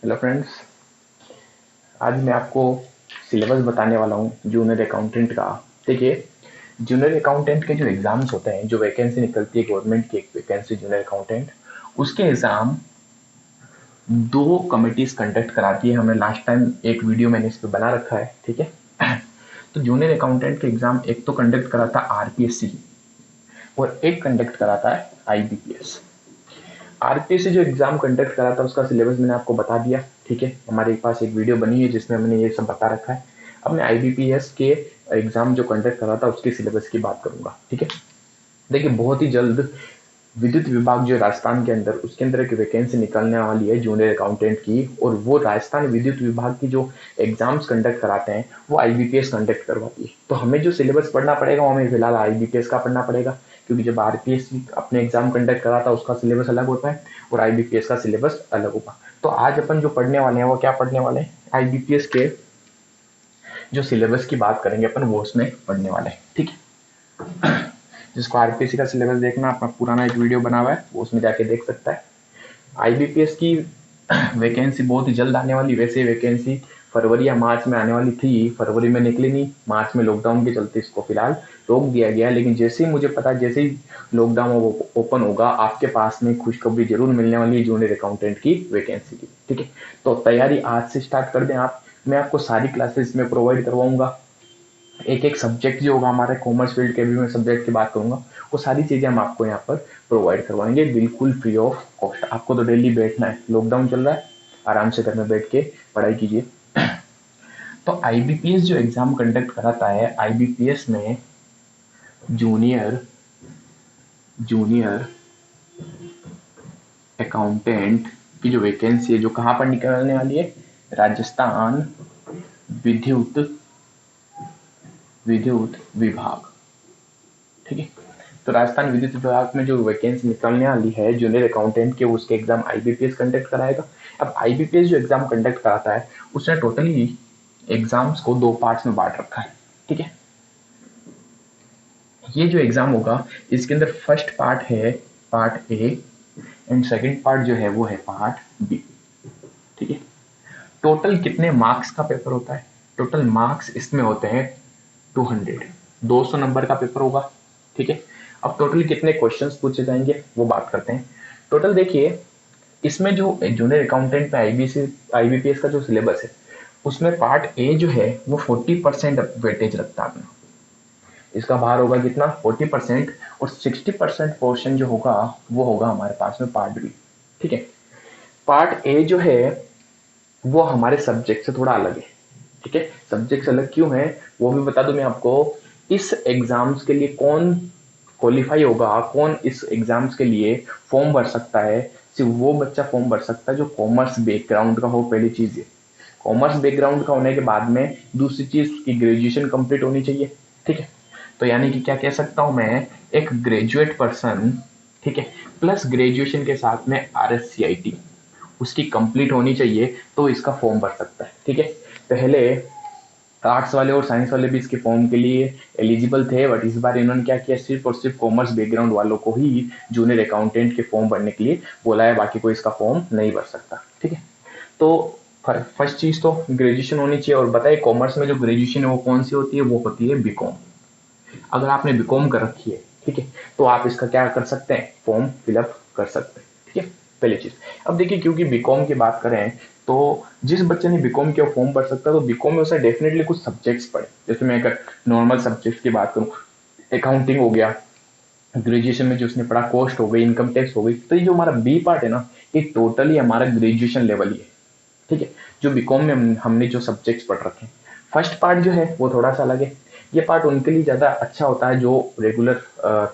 Hello friends. आज मैं आपको सिलेबस बताने वाला हूँ जूनियर अकाउंटेंट का। देखिए, जूनियर अकाउंटेंट के जो एग्जाम्स होते हैं, जो वैकेंसी निकलती है गवर्नमेंट की, एक वैकेंसी जूनियर अकाउंटेंट, उसके एग्जाम दो कमिटीज कंडक्ट कराती है। हमने लास्ट टाइम एक वीडियो मैंने इस पर बना रखा है, ठीक है। तो जूनियर अकाउंटेंट के एग्जाम एक तो कंडक्ट कराता है आरपीएससी और एक कंडक्ट कराता है आईबीपीएस। आरपीएससी जो एग्जाम कंडक्ट करा था उसका सिलेबस मैंने आपको बता दिया, ठीक है। हमारे पास एक वीडियो बनी है जिसमें हमने ये सब बता रखा है। अब मैं आईबीपीएस के एग्जाम जो कंडक्ट करा था उसके सिलेबस की बात करूंगा, ठीक है। देखिए, बहुत ही जल्द विद्युत विभाग जो राजस्थान के अंदर, उसके अंदर एक वैकेंसी निकलने वाली है जूनियर अकाउंटेंट की, और वो राजस्थान विद्युत विभाग की जो एग्जाम्स कंडक्ट कराते हैं वो आईबीपीएस कंडक्ट करवाती है। तो हमें जो सिलेबस पढ़ना पड़ेगा वो हमें फिलहाल आईबीपीएस का पढ़ना पड़ेगा, क्योंकि जब आरपीएस अपने एग्जाम कंडक्ट कराता है उसका सिलेबस अलग होता है और आईबीपीएस का सिलेबस अलग होगा। तो आज अपन जो पढ़ने वाले हैं वो क्या पढ़ने वाले हैं, आईबीपीएस के जो सिलेबस की बात करेंगे अपन वो उसमें पढ़ने वाले हैं, ठीक है। जिसको आरपीएससी का सिलेबस देखना, अपना पुराना एक वीडियो बना हुआ है वो उसमें जाके देख सकता है। आईबीपीएस की वैकेंसी बहुत ही जल्द आने वाली। वैसे वैकेंसी फरवरी या मार्च में आने वाली थी, फरवरी में निकली नहीं, मार्च में लॉकडाउन के चलते इसको फिलहाल रोक दिया गया। लेकिन जैसे ही मुझे पता, जैसे ही लॉकडाउन ओपन होगा, आपके पास में खुशखबरी जरूर मिलने वाली है जूनियर अकाउंटेंट की वैकेंसी की, ठीक है। तो तैयारी आज से स्टार्ट कर दें आप। मैं आपको सारी क्लासेस में प्रोवाइड करवाऊंगा। एक एक सब्जेक्ट जो होगा हमारे कॉमर्स फील्ड के भी मैं सब्जेक्ट की बात करूंगा, वो सारी चीजें हम आपको यहाँ पर प्रोवाइड करवाएंगे बिल्कुल फ्री ऑफ कॉस्ट। आपको तो डेली बैठना है, लॉकडाउन चल रहा है, आराम से घर में बैठ के पढ़ाई कीजिए। तो आईबीपीएस जो एग्जाम कंडक्ट कराता है, आईबीपीएस में जूनियर जूनियर अकाउंटेंट की जो वैकेंसी है, जो कहाँ पर निकलने वाली है, राजस्थान विद्युत विद्युत विभाग, ठीक है। तो राजस्थान विद्युत विभाग में जो वैकेंसी निकलने वाली है जूनियर अकाउंटेंट के, उसके एग्जाम आईबीपीएस कंडक्ट कराएगा। अब आईबीपीएस जो एग्जाम कंडक्ट कराता है उसने टोटली एग्जाम्स को दो पार्ट्स में बांट रखा है, ठीक है। ये जो एग्जाम होगा इसके अंदर फर्स्ट पार्ट है part A and second part जो है वो है पार्ट बी, ठीक है। टोटल कितने मार्क्स का पेपर होता है? टोटल मार्क्स इसमें होते हैं 200, 200 नंबर का पेपर होगा, ठीक है। अब टोटल कितने क्वेश्चंस पूछे जाएंगे वो बात करते हैं। टोटल देखिए, इसमें जो जूनियर अकाउंटेंट में आईबीपीएस का जो सिलेबस है उसमें पार्ट ए जो है वो 40% वेटेज रखता है अपना। इसका भार होगा कितना, 40%। और 60% पोर्शन जो होगा वो होगा हमारे पास में पार्ट बी, ठीक है। पार्ट ए जो है वो हमारे सब्जेक्ट से थोड़ा अलग है, ठीक है। सब्जेक्ट अलग क्यों है वो भी बता दूं मैं आपको। इस एग्जाम्स के लिए कौन क्वालिफाई होगा, कौन इस एग्जाम्स के लिए फॉर्म भर सकता है, सिर्फ वो बच्चा फॉर्म भर सकता है जो कॉमर्स बैकग्राउंड का हो। पहली चीज है, कॉमर्स बैकग्राउंड का होने के बाद में दूसरी चीज उसकी ग्रेजुएशन कंप्लीट होनी चाहिए, ठीक है। तो यानी कि क्या कह सकता हूं मैं, एक ग्रेजुएट पर्सन, ठीक है, प्लस ग्रेजुएशन के साथ में आरएससीआईटी उसकी कंप्लीट होनी चाहिए, तो इसका फॉर्म भर सकता है, ठीक है। पहले आर्ट्स वाले और साइंस वाले भी इसके फॉर्म के लिए एलिजिबल थे, बट इस बार इन्होंने क्या किया, सिर्फ और सिर्फ कॉमर्स बैकग्राउंड वालों को ही जूनियर अकाउंटेंट के फॉर्म भरने के लिए बोला है, बाकी कोई इसका फॉर्म नहीं भर सकता, ठीक है। तो फर्स्ट चीज तो ग्रेजुएशन होनी चाहिए। और बताइए, कॉमर्स में जो ग्रेजुएशन है वो कौन सी होती है, वो होती है बीकॉम। अगर आपने बीकॉम कर रखी है, ठीक है, तो आप इसका क्या कर सकते हैं, फॉर्म फिलअप कर सकते हैं, ठीक है। पहली चीज। अब देखिए, क्योंकि बीकॉम की बात करें तो जिस बच्चे ने बीकॉम किया फॉर्म भर सकता है, तो बीकॉम में उसे डेफिनेटली कुछ सब्जेक्ट्स पढ़े। जैसे मैं अगर नॉर्मल सब्जेक्ट की बात करूं, अकाउंटिंग हो गया, ग्रेजुएशन में जो उसने पढ़ा, कॉस्ट हो गई, इनकम टैक्स हो गई, तो ये जो हमारा बी पार्ट है ना, ये टोटली हमारा ग्रेजुएशन लेवल ही है, ठीक है। जो बीकॉम में हमने जो सब्जेक्ट्स पढ़ रखे हैं, फर्स्ट पार्ट जो है वो थोड़ा सा अलग है। ये पार्ट उनके लिए ज्यादा अच्छा होता है जो रेगुलर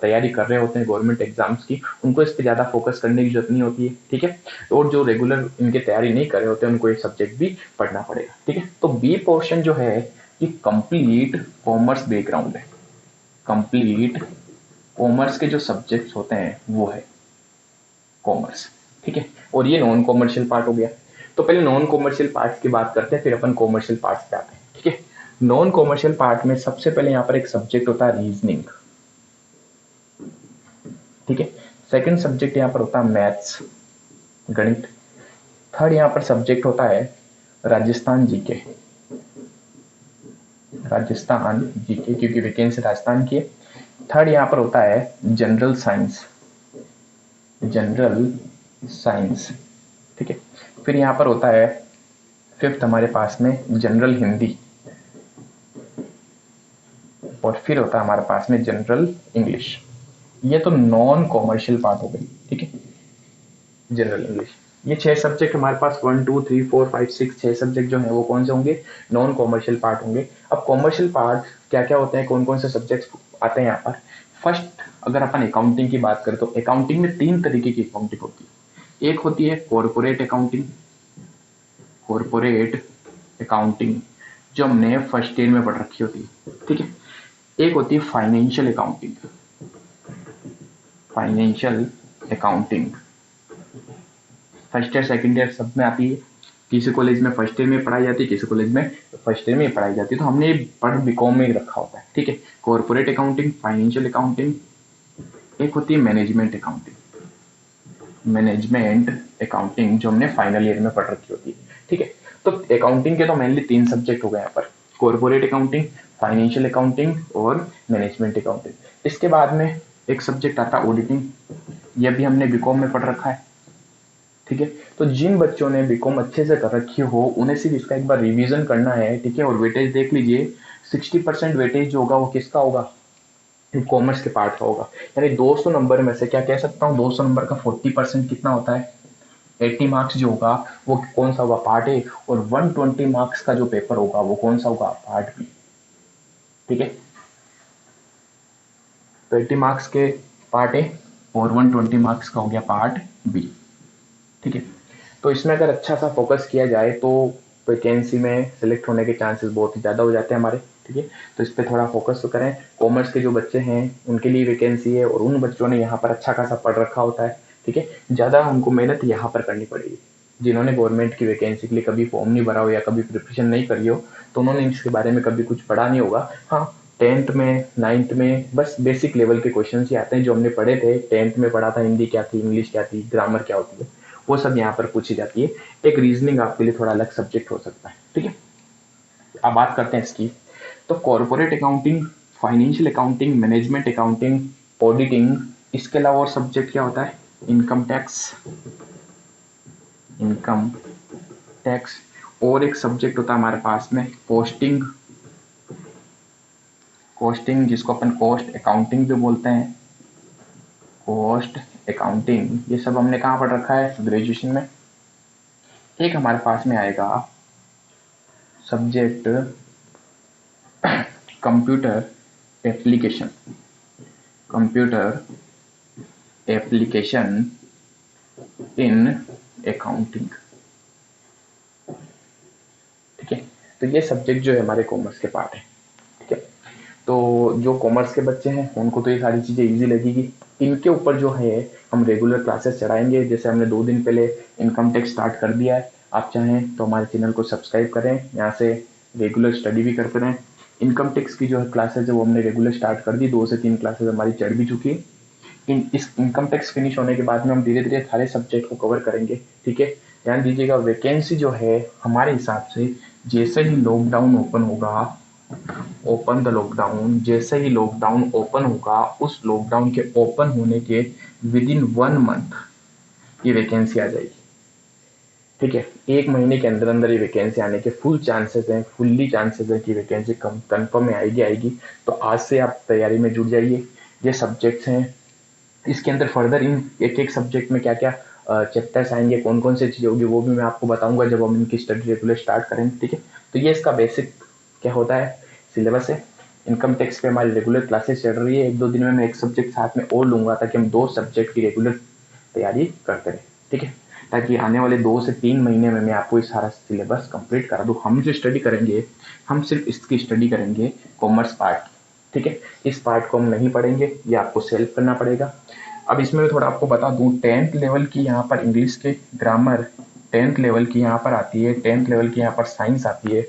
तैयारी कर रहे होते हैं गवर्नमेंट एग्जाम्स की, उनको इस पर ज्यादा फोकस करने की जरूरत नहीं होती है, ठीक है। और जो रेगुलर इनकी तैयारी नहीं कर रहे होते उनको ये सब्जेक्ट भी पढ़ना पड़ेगा, ठीक है। तो बी पोर्शन जो है ये कंप्लीट कॉमर्स बैकग्राउंड है। कंप्लीट कॉमर्स के जो सब्जेक्ट्स होते हैं वो है कॉमर्स, ठीक है। और ये नॉन कॉमर्शियल पार्ट हो गया। तो पहले नॉन कॉमर्शियल पार्ट्स की बात करते हैं, फिर अपन कॉमर्शियल पार्ट्स पे आते हैं, ठीक है। नॉन कॉमर्शियल पार्ट में सबसे पहले यहाँ पर एक सब्जेक्ट होता है रीजनिंग, ठीक है। सेकंड सब्जेक्ट यहाँ पर होता है मैथ्स, गणित। थर्ड यहाँ पर सब्जेक्ट होता है राजस्थान जीके, राजस्थान जीके क्योंकि वैकेंसी राजस्थान की है। थर्ड यहाँ पर होता है जनरल साइंस, जनरल साइंस, ठीक है। फिर यहाँ पर होता है फिफ्थ हमारे पास में जनरल हिंदी, और फिर होता है हमारे पास में जनरल इंग्लिश। ये तो नॉन कॉमर्शियल पार्ट हो गई, ठीक है, जनरल इंग्लिश। ये 6 सब्जेक्ट हमारे पास 1 2 3 4 5 6 6 सब्जेक्ट जो है वो कौन से होंगे, नॉन कॉमर्शियल पार्ट होंगे। अब कॉमर्शियल पार्ट क्या क्या होते हैं, कौन कौन से सब्जेक्ट्स आते हैं यहाँ पर। फर्स्ट अगर अपन अकाउंटिंग की बात करें तो अकाउंटिंग में 3 तरीके की अकाउंटिंग होती है। एक होती है कॉर्पोरेट अकाउंटिंग, कॉर्पोरेट अकाउंटिंग जो हमने फर्स्ट ईयर में पढ़ रखी होती है, ठीक है। एक होती है financial accounting, financial accounting first year second year सब में आती है। किसी कॉलेज में फर्स्ट ईयर में पढ़ाई जाती है, किसी कॉलेज में फर्स्ट ईयर में पढ़ाई जाती है, तो हमने पढ़ बीकॉम में ही रखा होता है, ठीक है। कॉर्पोरेट अकाउंटिंग, फाइनेंशियल अकाउंटिंग, एक होती है मैनेजमेंट अकाउंटिंग, मैनेजमेंट अकाउंटिंग जो हमने फाइनल ईयर में पढ़ रखी होती है, ठीक है। तो अकाउंटिंग के तो मेनली 3 सब्जेक्ट हो गए यहाँ पर, कॉर्पोरेट अकाउंटिंग, फाइनेंशियल अकाउंटिंग और मैनेजमेंट अकाउंटिंग। इसके बाद में एक सब्जेक्ट आता है ऑडिटिंग, यह भी हमने बीकॉम में पढ़ रखा है, ठीक है। तो जिन बच्चों ने बीकॉम अच्छे से कर रखी हो उन्हें सिर्फ इसका एक बार रिवीजन करना है, ठीक है। और वेटेज देख लीजिए, 60% वेटेज जो होगा वो किसका होगा, कॉमर्स के पार्ट का होगा। यानी 200 नंबर में से क्या कह सकता हूँ, 200 नंबर का 40% कितना होता है, 80 मार्क्स जो होगा वो कौन सा होगा, पार्ट ए। और 120 मार्क्स का जो पेपर होगा वो कौन सा होगा, पार्ट बी, ठीक है। तो 80 मार्क्स के पार्ट ए और 120 मार्क्स का हो गया पार्ट बी, ठीक है। तो इसमें अगर अच्छा सा फोकस किया जाए तो वैकेंसी में सिलेक्ट होने के चांसेस बहुत ही ज़्यादा हो जाते हैं हमारे, ठीक है। तो इस पर थोड़ा फोकस तो करें। कॉमर्स के जो बच्चे हैं उनके लिए वैकेंसी है, और उन बच्चों ने यहाँ पर अच्छा खासा पढ़ रखा होता है, ठीक है। ज़्यादा उनको मेहनत यहाँ पर करनी पड़ेगी। जिन्होंने गवर्नमेंट की वैकेंसी के लिए कभी फॉर्म नहीं भरा हो या कभी प्रिपरेशन नहीं करी हो, तो उन्होंने इसके बारे में कभी कुछ पढ़ा नहीं होगा। हाँ, 10th में 9th में बस बेसिक लेवल के क्वेश्चन ही आते हैं जो हमने पढ़े थे। 10th में पढ़ा था हिंदी क्या थी, इंग्लिश क्या थी, ग्रामर क्या होती है, वो सब यहाँ पर पूछी जाती है। एक रीजनिंग आपके लिए थोड़ा अलग सब्जेक्ट हो सकता है, ठीक है। अब बात करते हैं इसकी। तो corporate accounting, financial accounting, management accounting, auditing, इसके अलावा और सब्जेक्ट क्या होता है, इनकम टैक्स, इनकम टैक्स, और एक सब्जेक्ट होता है हमारे पास में कॉस्टिंग, कॉस्टिंग जिसको अपन कॉस्ट अकाउंटिंग भी बोलते हैं, कॉस्ट अकाउंटिंग। ये सब हमने कहाँ पढ़ रखा है, ग्रेजुएशन में। एक हमारे पास में आएगा subject computer application, computer application in accounting, ठीक है। तो ये सब्जेक्ट जो है हमारे कॉमर्स के पार्ट है, ठीक है। तो जो कॉमर्स के बच्चे हैं उनको तो ये सारी चीज़ें इजी लगेगी। इनके ऊपर जो है हम रेगुलर क्लासेस चढ़ाएंगे। जैसे हमने 2 दिन पहले इनकम टैक्स स्टार्ट कर दिया है, आप चाहें तो हमारे चैनल को सब्सक्राइब करें, यहाँ से रेगुलर स्टडी भी करते रहें। इनकम टैक्स की जो है क्लासेज है वो हमने रेगुलर स्टार्ट कर दी, 2 से 3 क्लासेज हमारी चढ़ भी चुकी है। इस इनकम टैक्स फिनिश होने के बाद में हम धीरे धीरे सारे सब्जेक्ट को कवर करेंगे, ठीक है। ध्यान दीजिएगा, वैकेंसी जो है हमारे हिसाब से जैसे ही लॉकडाउन ओपन होगा, ओपन द लॉकडाउन, जैसे ही लॉकडाउन ओपन होगा उस लॉकडाउन के ओपन होने के विदिन 1 मंथ ये वैकेंसी आ जाएगी, ठीक है। 1 महीने के अंदर अंदर ये वैकेंसी आने के फुल चांसेस हैं, फुल्ली चांसेस है कि वैकेंसी कंफर्म में आएगी। तो आज से आप तैयारी में जुट जाइए। ये सब्जेक्ट्स हैं, इसके अंदर फर्दर इन एक एक सब्जेक्ट में क्या क्या चैप्टर्स आएंगे, कौन कौन सी चीज़ें होगी वो भी मैं आपको बताऊंगा जब हम इनकी स्टडी रेगुलर स्टार्ट करेंगे, ठीक है। तो ये इसका बेसिक क्या होता है, सिलेबस है। इनकम टैक्स पे हमारी रेगुलर क्लासेस चल रही है। 1-2 दिन में मैं एक सब्जेक्ट साथ में और लूंगा ताकि हम 2 सब्जेक्ट की रेगुलर तैयारी करते रहें, ठीक है। ताकि आने वाले 2 से 3 महीने में मैं आपको ये सारा सिलेबस कंप्लीट करा दूँ। हम जो स्टडी करेंगे, हम सिर्फ इसकी स्टडी करेंगे कॉमर्स पार्ट, ठीक है। इस पार्ट को हम नहीं पढ़ेंगे, ये आपको सेल्फ करना पड़ेगा। अब इसमें मैं थोड़ा आपको बता दूं, 10th लेवल की यहाँ पर इंग्लिश के ग्रामर 10th लेवल की यहाँ पर आती है, 10th लेवल की यहाँ पर साइंस आती है,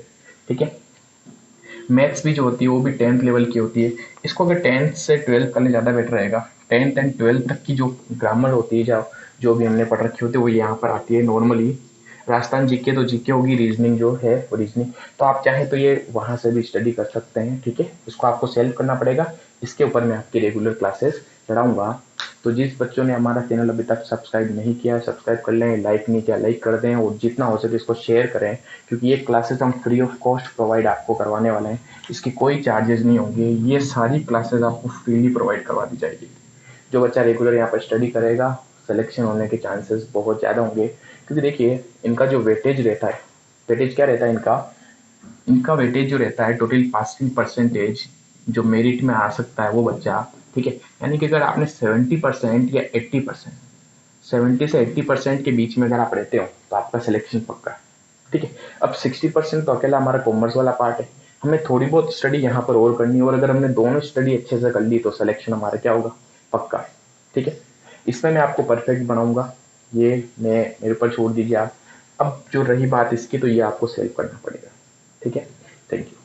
ठीक है। मैथ्स भी जो होती है वो भी 10th लेवल की होती है। इसको अगर 10th से 12th करने ज़्यादा बेटर रहेगा। 10th एंड 12th तक की जो ग्रामर होती है, जो भी हमने पढ़ रखी होती है वो यहाँ पर आती है नॉर्मली। राजस्थान जीके तो जीके होगी, रीजनिंग जो है वो रीजनिंग। तो आप चाहें तो ये वहां से भी स्टडी कर सकते हैं, ठीक है। इसको आपको सेल्फ करना पड़ेगा, इसके ऊपर मैं आपकी रेगुलर क्लासेस चढ़ाऊंगा। तो जिस बच्चों ने हमारा चैनल अभी तक सब्सक्राइब नहीं किया है, सब्सक्राइब कर लें, लाइक नहीं किया लाइक कर दें, और जितना हो सके इसको शेयर करें, क्योंकि ये क्लासेस हम फ्री ऑफ कॉस्ट प्रोवाइड आपको करवाने वाले हैं। इसकी कोई चार्जेस नहीं होंगे, ये सारी क्लासेस आपको फ्रीली प्रोवाइड करवा दी जाएगी। जो बच्चा रेगुलर यहाँ पर स्टडी करेगा, सिलेक्शन होने के चांसेस बहुत ज़्यादा होंगे, क्योंकि देखिए इनका जो वेटेज रहता है, वेटेज क्या रहता है इनका, इनका वेटेज जो रहता है टोटल पासिंग परसेंटेज जो मेरिट में आ सकता है वो बच्चा, ठीक है। यानी कि अगर आपने 70% या 80%, 70 से 80% के बीच में अगर आप रहते हो तो आपका सिलेक्शन पक्का है, ठीक है। अब 60% तो अकेला हमारा कॉमर्स वाला पार्ट है, हमें थोड़ी बहुत स्टडी यहाँ पर और करनी है, और अगर हमने दोनों स्टडी अच्छे से कर ली तो सिलेक्शन हमारा क्या होगा, पक्का है, ठीक है। इसमें मैं आपको परफेक्ट बनाऊंगा, ये मैं मेरे ऊपर छोड़ दीजिए आप। अब जो रही बात इसकी, तो ये आपको सेल्फ करना पड़ेगा, ठीक है। Thank you.